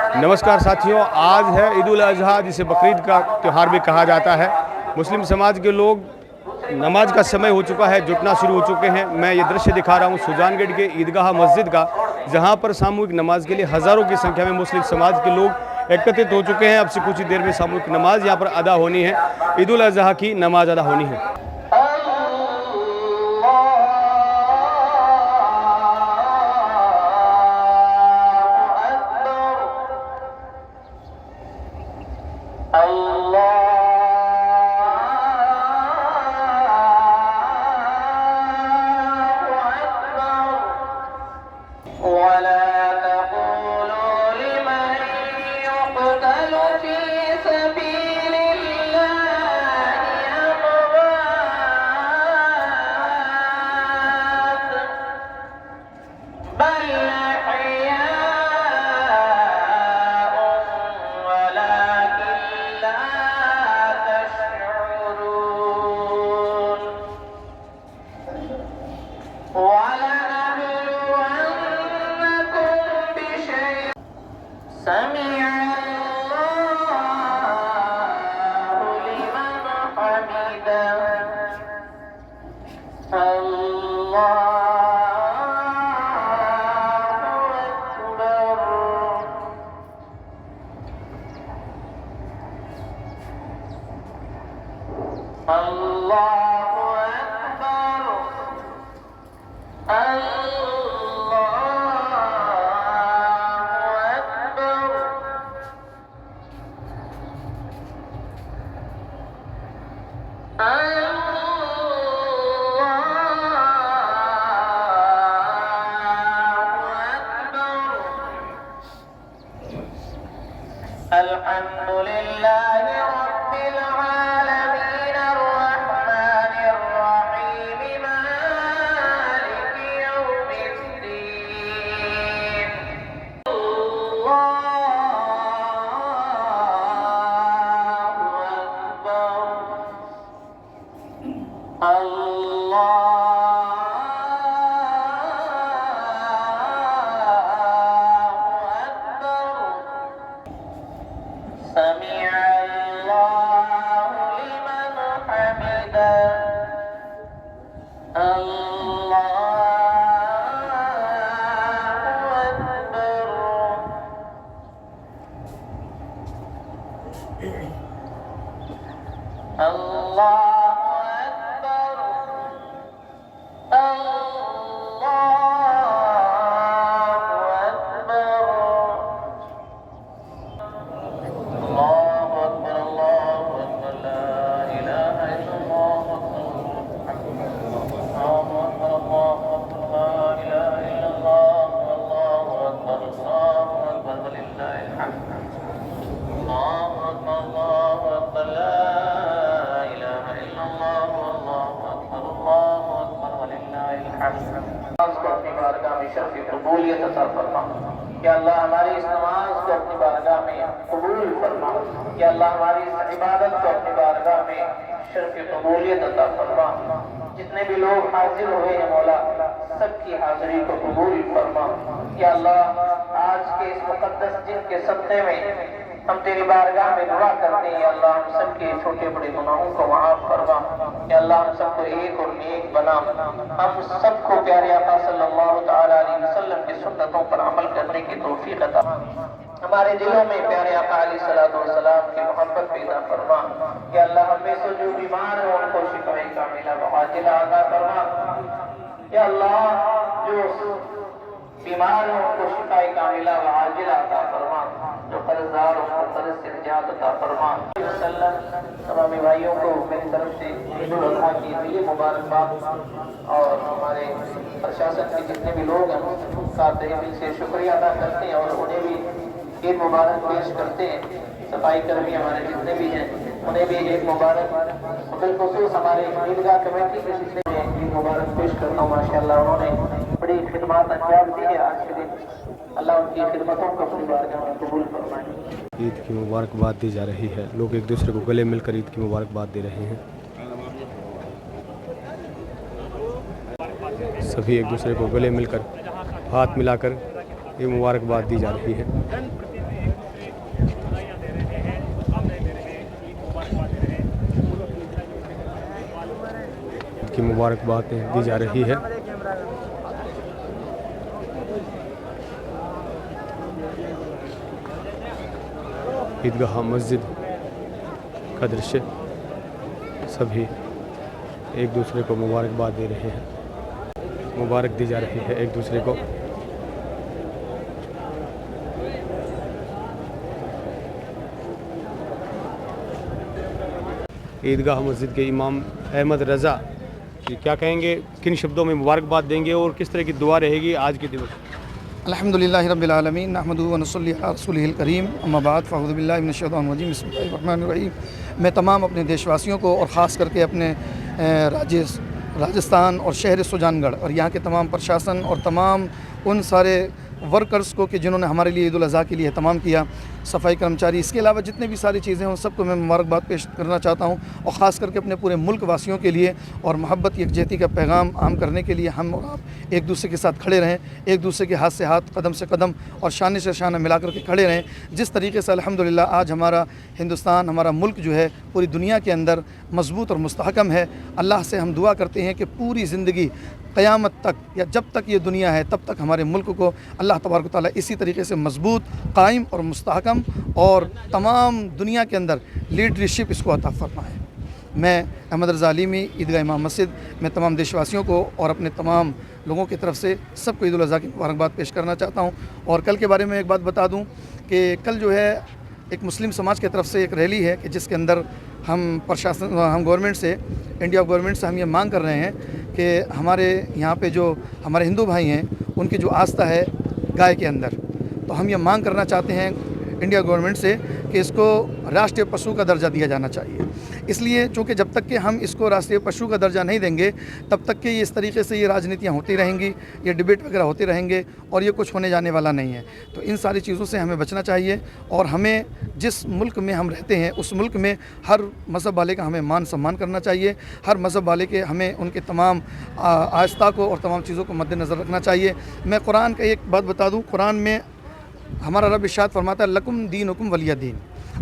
नमस्कार साथियों, आज है ईद उल अज़हा, जिसे बकरीद का त्यौहार भी कहा जाता है। मुस्लिम समाज के लोग नमाज का समय हो चुका है, जुटना शुरू हो चुके हैं। मैं ये दृश्य दिखा रहा हूँ सुजानगढ़ के ईदगाह मस्जिद का, जहाँ पर सामूहिक नमाज के लिए हज़ारों की संख्या में मुस्लिम समाज के लोग एकत्रित हो चुके हैं। अब से कुछ ही देर में सामूहिक नमाज यहाँ पर अदा होनी है। ईद उल अज़हा की नमाज अदा होनी है। या अल्लाह हमारी इस नमाज को अपनी बारगाह में कबूल फरमा। या अल्लाह हमारी इस इबादत को अपनी बारगाह में शर्फ कबूलियत अता फरमा। जितने भी लोग हाजिर हुए हैं मौला, सबकी हाजिरी को कबूल फरमा। या अल्लाह आज के इस मुकद्दस दिन के सत्ते में हम तेरी बारगाह में दुआ करते हैं। अल्लाह हम सबके छोटे बड़े गुनाहों को माफ फरमा। या अल्लाह हम सबको एक और नेक बना। हम सबको प्यारे आका सल्लल्लाहु तआला अलैहि वसल्लम की सुन्नतों पर अमल करने की तौफीक अता। हमारे दिलों में प्यारे आका अलैहिस्सलातु वस्सलाम की मोहब्बत पैदा फरमा। या अल्लाह हम में से जो बीमार हैं उनको शिफाए कामिला व आजिला अता फरमा। या अल्लाह जो बीमार हैं उनको शिफाए कामिला व आजिला अता फरमा। जो कर्जदार उनको कर्ज से निजात अता फरमा। तमाम भाइयों को मेरी तरफ से ईद उल अज़हा की दिली मुबारकबाद और हमारे प्रशासन के जितने भी लोग हैं उनका तहे दिल से शुक्रिया अदा करते हैं और उन्हें भी ईद मुबारक पेश करते हैं। सफाई कर्मी हमारे जितने भी हैं उन्हें भी ईद मुबारक, बिलखुसूस हमारे ईदगाह कमेटी के सिलसिले में ईद मुबारक पेश करता हूँ। माशाअल्लाह उन्होंने बड़ी खिदमत अंजाम दी है आज के दिन। अल्लाह उनकी खिदमतों को अपनी बारगाह में कबूल फरमाए। ईद की मुबारकबाद दी जा रही है। लोग एक दूसरे को गले मिलकर ईद की मुबारकबाद दे रहे हैं। सभी एक दूसरे को गले मिलकर हाथ मिलाकर ये मुबारकबाद दी जा रही है। की मुबारकबाद दी जा रही है। ईदगाह मस्जिद का दृश्य, सभी एक दूसरे को मुबारकबाद दे रहे हैं, मुबारक दी जा रही है एक दूसरे को। ईदगाह मस्जिद के इमाम अहमद रज़ा जी क्या कहेंगे, किन शब्दों में मुबारकबाद देंगे और किस तरह की दुआ रहेगी आज के दिवस? अल्हम्दुलिल्लाहि रब्बिल आलमीन नहमदुहु व नसल्ली अला रसूलिहिल करीम अम्मा बाद फ़अऊज़ु बिल्लाहि मिनश शैतानिर रजीम बिस्मिल्लाहिर रहमानिर रहीम। मैं तमाम अपने देशवासियों को और ख़ास करके अपने राजस्थान और शहर सुजानगढ़ और यहाँ के तमाम प्रशासन और तमाम उन सारे वर्कर्स को कि जिन्होंने हमारे लिए ईद उल अज़हा के लिए तमाम किया, सफाई कर्मचारी, इसके अलावा जितने भी सारी चीज़ें हैं उन सबको मैं मुबारकबाद पेश करना चाहता हूँ। और ख़ास करके अपने पूरे मुल्क वासियों के लिए और मोहब्बत यकजहती का पैगाम आम करने के लिए हम और आप एक दूसरे के साथ खड़े रहें, एक दूसरे के हाथ से हाथ, कदम से कदम और शाने से शाना मिला कर के खड़े रहें। जिस तरीके से अल्हम्दुलिल्लाह आज हमारा हिंदुस्तान, हमारा मुल्क जो है पूरी दुनिया के अंदर मजबूत और मुस्तहकम है, अल्लाह से हम दुआ करते हैं कि पूरी ज़िंदगी क़यामत तक या जब तक ये दुनिया है तब तक हमारे मुल्क को अल्लाह तबारक व तआला इसी तरीके से मजबूत, कायम और मुस्तहकम और तमाम दुनिया के अंदर लीडरशिप इसको अता फरमाए। मैं अहमद रज़ा अलीमी ईदगाह इमाम मस्जिद में तमाम देशवासियों को और अपने तमाम लोगों की तरफ से सबको ईद उल अज़हा की मुबारकबाद पेश करना चाहता हूँ। और कल के बारे में एक बात बता दूँ कि कल जो है एक मुस्लिम समाज की तरफ से एक रैली है कि जिसके अंदर हम गवर्नमेंट से, इंडिया गवर्नमेंट से हम ये मांग कर रहे हैं कि हमारे यहाँ पे जो हमारे हिंदू भाई हैं उनकी जो आस्था है गाय के अंदर, तो हम ये मांग करना चाहते हैं इंडिया गवर्नमेंट से कि इसको राष्ट्रीय पशु का दर्जा दिया जाना चाहिए। इसलिए चूँकि जब तक कि हम इसको राष्ट्रीय पशु का दर्जा नहीं देंगे तब तक कि ये इस तरीके से ये राजनीतियाँ होती रहेंगी, ये डिबेट वगैरह होते रहेंगे और ये कुछ होने जाने वाला नहीं है। तो इन सारी चीज़ों से हमें बचना चाहिए और हमें जिस मुल्क में हम रहते हैं उस मुल्क में हर मज़हब वाले का हमें मान सम्मान करना चाहिए, हर मज़हब वाले के हमें उनके तमाम आस्था को और तमाम चीज़ों को मद्देनज़र रखना चाहिए। मैं कुरान का एक बात बता दूँ, कुरान में हमारा रब इरशाद फरमाता है लकुम दीनुकुम वलिया दीन,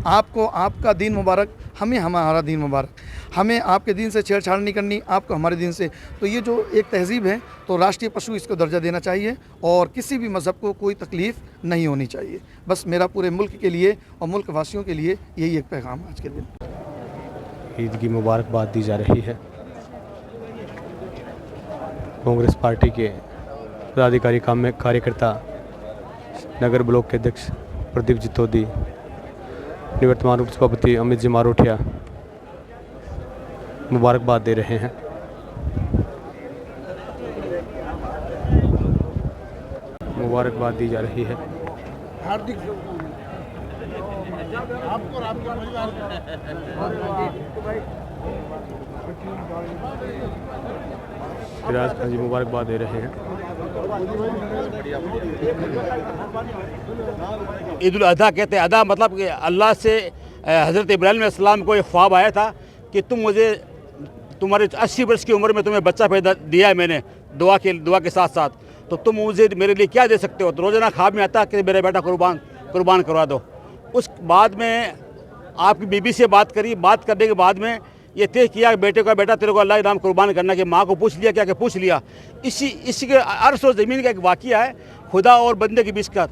आपको आपका दीन मुबारक, हमें हमारा दीन मुबारक, हमें आपके दीन से छेड़छाड़ नहीं करनी, आपको हमारे दीन से। तो ये जो एक तहज़ीब है तो राष्ट्रीय पशु इसको दर्जा देना चाहिए और किसी भी मज़हब को कोई तकलीफ़ नहीं होनी चाहिए। बस मेरा पूरे मुल्क के लिए और मुल्क वासियों के लिए यही एक पैगाम आज के दिन। ईद की मुबारकबाद दी जा रही है। कांग्रेस पार्टी के पदाधिकारी कार्यकर्ता नगर ब्लॉक के अध्यक्ष प्रदीप जितोदी, निवर्तमान उप सभापति अमित जी मारोठिया मुबारकबाद दे रहे हैं। मुबारकबाद दी जा रही है। हार्दिक आपको और आपके परिवार फिराज खान जी मुबारकबाद दे रहे हैं। ईद उल अज़हा कहते हैं, अदा मतलब कि अल्लाह से हज़रत इब्राहीम अलैहिस्सलाम को एक ख्वाब आया था कि तुम मुझे तुम्हारे 80 वर्ष की उम्र में तुम्हें बच्चा पैदा दिया है मैंने दुआ के साथ साथ, तो तुम मुझे मेरे लिए क्या दे सकते हो? तो रोज़ाना ख्वाब में आता कि मेरा बेटा कुर्बान करवा दो। उस बाद में आपकी बीबी से बात करी, बात करने के बाद में ये तय किया बेटे का बेटा तेरे को अल्लाह के नाम कुर्बान करना, कि माँ को पूछ लिया क्या पूछ लिया। इसी के अर्श और ज़मीन का एक वाक़या है, खुदा और बंदे के बीच का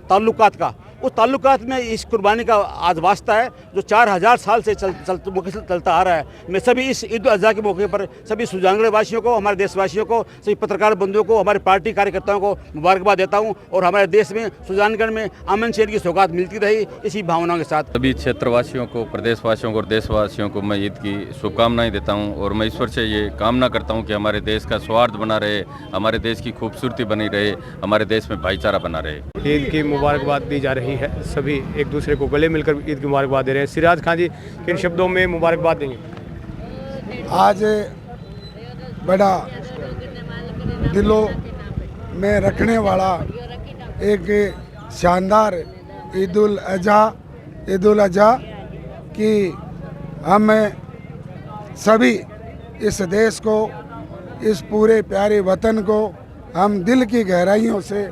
ताल्लुकात का। उस ताल्लुकात में इस कुर्बानी का आज वास्ता है जो 4000 साल से चलता आ रहा है। मैं सभी इस ईद उल अज़हा के मौके पर सभी सुजानगढ़ वासियों को, हमारे देशवासियों को, सभी पत्रकार बंधुओं को, हमारे पार्टी कार्यकर्ताओं को मुबारकबाद देता हूं और हमारे देश में सुजानगढ़ में अमन चैन की सौगात मिलती रही, इसी भावनाओं के साथ सभी क्षेत्रवासियों को, प्रदेशवासियों को और देशवासियों को मैं ईद की शुभकामनाएँ देता हूँ और मैं ईश्वर से ये कामना करता हूँ कि हमारे देश का सौहार्द बना रहे, हमारे देश की खूबसूरती बनी रहे, हमारे देश में भाईचारा बना रहे। ईद की मुबारकबाद दी जा रही है, सभी एक दूसरे को गले मिलकर ईद की मुबारकबाद दे रहे हैं। सिराज खान जी किन शब्दों में मुबारकबाद देंगे? आज बड़ा दिलों में रखने वाला एक शानदार ईद उल अज़हा की हम सभी इस देश को, इस पूरे प्यारे वतन को हम दिल की गहराइयों से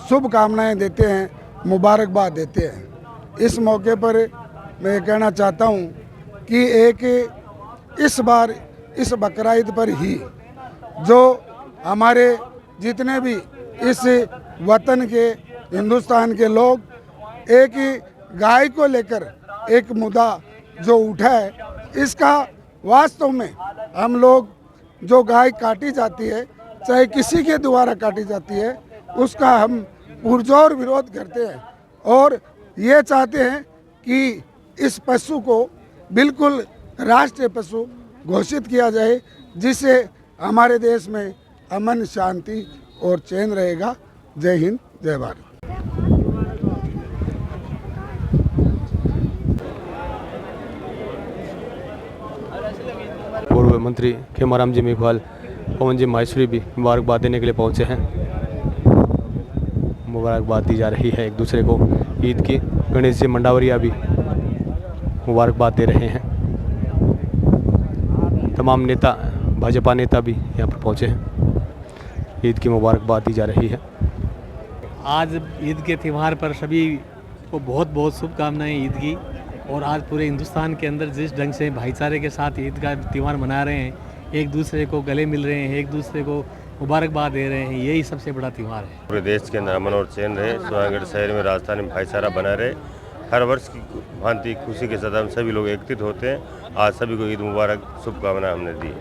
शुभकामनाएं देते हैं, मुबारकबाद देते हैं। इस मौके पर मैं कहना चाहता हूं कि इस बार इस बकरा ईद पर ही जो हमारे जितने भी इस वतन के हिंदुस्तान के लोग एक ही गाय को लेकर एक मुद्दा जो उठा है, इसका वास्तव में हम लोग जो गाय काटी जाती है, चाहे किसी के द्वारा काटी जाती है, उसका हम पुरजोर विरोध करते हैं और ये चाहते हैं कि इस पशु को बिल्कुल राष्ट्रीय पशु घोषित किया जाए, जिससे हमारे देश में अमन, शांति और चैन रहेगा। जय हिंद, जय भारत। पूर्व मंत्री खेमाराम जी मेघवाल, पवन जी माहेश्वरी भी मुबारकबाद देने के लिए पहुंचे हैं। मुबारकबाद दी जा रही है एक दूसरे को ईद की। गणेश जी मंडावरिया भी मुबारकबाद दे रहे हैं। तमाम नेता, भाजपा नेता भी यहाँ पर पहुँचे हैं। ईद की मुबारकबाद दी जा रही है। आज ईद के त्यौहार पर सभी को बहुत बहुत शुभकामनाएं ईद की। और आज पूरे हिंदुस्तान के अंदर जिस ढंग से भाईचारे के साथ ईद का त्यौहार मना रहे हैं, एक दूसरे को गले मिल रहे हैं, एक दूसरे को मुबारकबाद दे रहे हैं, यही सबसे बड़ा त्यौहार है। पूरे देश के अंदर अमन और चैन रहे, सुजानगढ़ शहर में, राजस्थान में भाईचारा बना रहे। हर वर्ष की भांति खुशी के साथ हम सभी लोग एकत्रित होते हैं। आज सभी को ईद मुबारक शुभकामनाएं हमने दी।